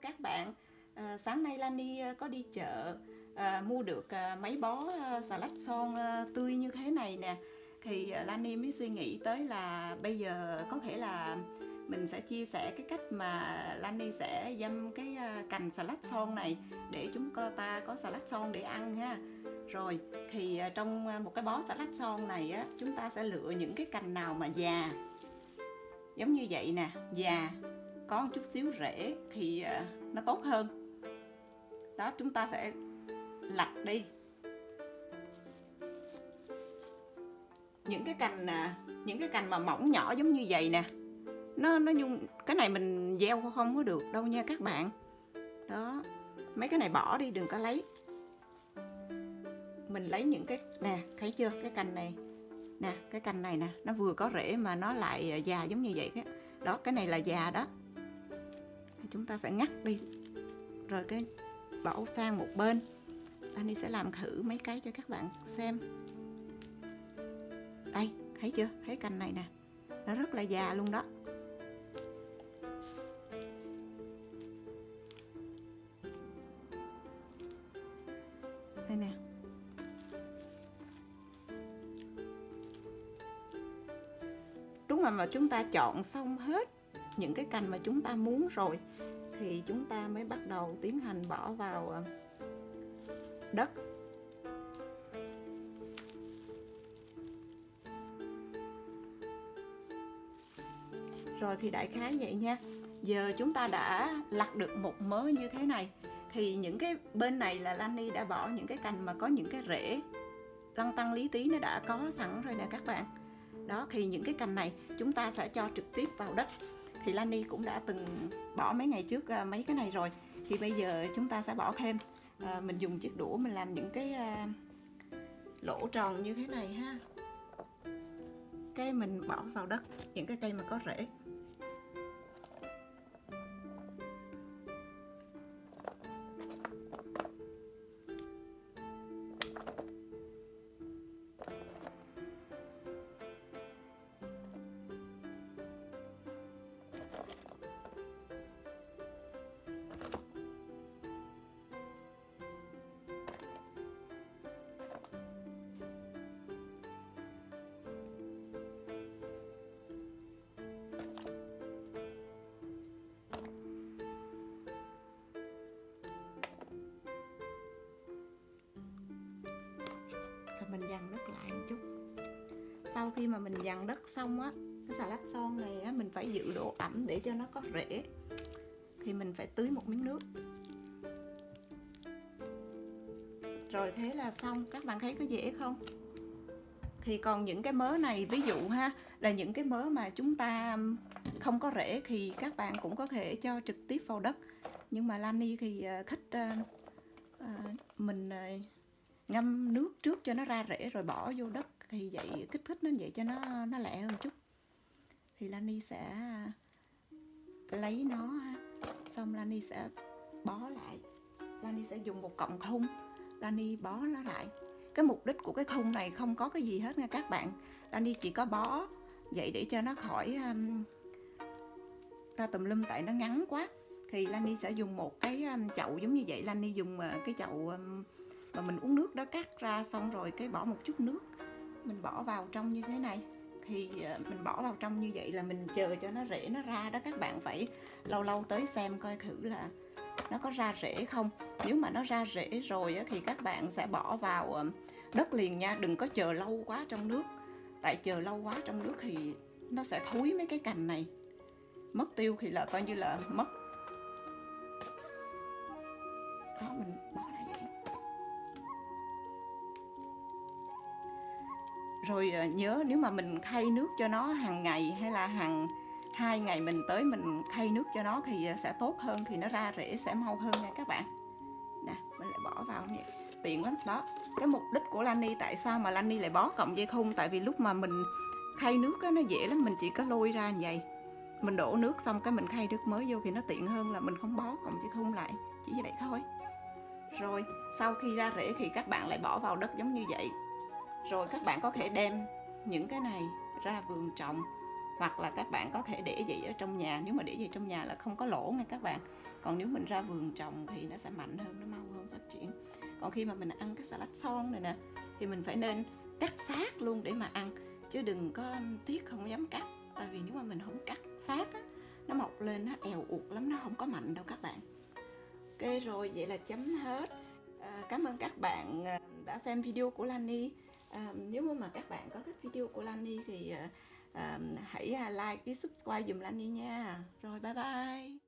các bạn. Sáng nay Lani có đi chợ mua được mấy bó xà lách son tươi như thế này nè. Thì Lani mới suy nghĩ tới là bây giờ có thể là mình sẽ chia sẻ cái cách mà Lani sẽ dăm cái cành xà lách son này để chúng ta có xà lách son để ăn ha. Rồi thì trong một cái bó xà lách son này á, chúng ta sẽ lựa những cái cành nào mà già giống như vậy nè, già có một chút xíu rễ thì nó tốt hơn. Đó, chúng ta sẽ lặt đi những cái cành mà mỏng nhỏ giống như vậy nè. Nó nhung, cái này mình gieo không có được đâu nha các bạn. Đó, mấy cái này bỏ đi, đừng có lấy. Mình lấy những cái nè, thấy chưa, cái cành này nè, cái cành này nè, nó vừa có rễ mà nó lại già giống như vậy. Đó, cái này là già đó. Chúng ta sẽ ngắt đi rồi cái bỏ sang một bên. Anh sẽ làm thử mấy cái cho các bạn xem. Đây, thấy chưa, thấy cành này nè, nó rất là già luôn đó. Đây nè. Đúng là mà chúng ta chọn xong hết những cái cành mà chúng ta muốn rồi thì chúng ta mới bắt đầu tiến hành bỏ vào đất. Rồi thì đại khái vậy nha. Giờ chúng ta đã lặt được một mớ như thế này. Thì những cái bên này là Lani đã bỏ những cái cành mà có những cái rễ lăn tăn lý tí, nó đã có sẵn rồi nè các bạn. Đó, thì những cái cành này chúng ta sẽ cho trực tiếp vào đất. Thì Lani cũng đã từng bỏ mấy ngày trước mấy cái này rồi. Thì bây giờ chúng ta sẽ bỏ thêm. Mình dùng chiếc đũa mình làm những cái lỗ tròn như thế này ha. Cái mình bỏ vào đất những cái cây mà có rễ. Mình dằn đất lại một chút. Sau khi mà mình dằn đất xong á, cái xà lách son này á, mình phải giữ độ ẩm để cho nó có rễ. Thì mình phải tưới một miếng nước. Rồi thế là xong. Các bạn thấy có dễ không? Thì còn những cái mớ này, ví dụ ha, là những cái mớ mà chúng ta không có rễ thì các bạn cũng có thể cho trực tiếp vào đất. Nhưng mà Lani thì thích mình ngâm nước trước cho nó ra rễ rồi bỏ vô đất, thì vậy kích thích nó vậy cho nó lẹ hơn chút. Thì Lani sẽ lấy nó, xong Lani sẽ bó lại. Lani sẽ dùng một cọng thun, Lani bó nó lại. Cái mục đích của cái thun này không có cái gì hết nha các bạn. Lani chỉ có bó vậy để cho nó khỏi ra tùm lum, tại nó ngắn quá. Thì Lani sẽ dùng một cái chậu giống như vậy. Lani dùng cái chậu mà mình uống nước đó, cắt ra xong rồi cái bỏ một chút nước, mình bỏ vào trong như thế này. Thì mình bỏ vào trong như vậy là mình chờ cho nó rễ nó ra đó. Các bạn phải lâu lâu tới xem coi thử là nó có ra rễ không. Nếu mà nó ra rễ rồi thì các bạn sẽ bỏ vào đất liền nha. Đừng có chờ lâu quá trong nước, tại chờ lâu quá trong nước thì nó sẽ thúi mấy cái cành này, mất tiêu thì là coi như là mất. Đó, mình bỏ lại vậy. Rồi nhớ nếu mà mình khay nước cho nó hàng ngày hay là hàng 2 ngày mình tới mình khay nước cho nó thì sẽ tốt hơn, thì nó ra rễ sẽ mau hơn nha các bạn. Nè, mình lại bỏ vào như tiện lắm đó. Cái mục đích của Lani, tại sao mà Lani lại bó cọng dây thun, tại vì lúc mà mình khay nước á, nó dễ lắm, mình chỉ có lôi ra như vậy, mình đổ nước xong cái mình khay nước mới vô thì nó tiện hơn là mình không bó cọng dây thun lại, chỉ như vậy thôi. Rồi sau khi ra rễ thì các bạn lại bỏ vào đất giống như vậy. Rồi các bạn có thể đem những cái này ra vườn trồng hoặc là các bạn có thể để vậy ở trong nhà. Nếu mà để vậy trong nhà là không có lỗ nha các bạn. Còn nếu mình ra vườn trồng thì nó sẽ mạnh hơn, nó mau hơn phát triển. Còn khi mà mình ăn cái xà lách son này nè thì mình phải nên cắt xác luôn để mà ăn, chứ đừng có tiếc không dám cắt. Tại vì nếu mà mình không cắt xác á, nó mọc lên nó èo uột lắm, nó không có mạnh đâu các bạn. Ok rồi, vậy là chấm hết. Cảm ơn các bạn đã xem video của Lani. Nếu mà các bạn có thích video của Lani thì hãy like với subscribe dùm Lani nha. Rồi bye bye.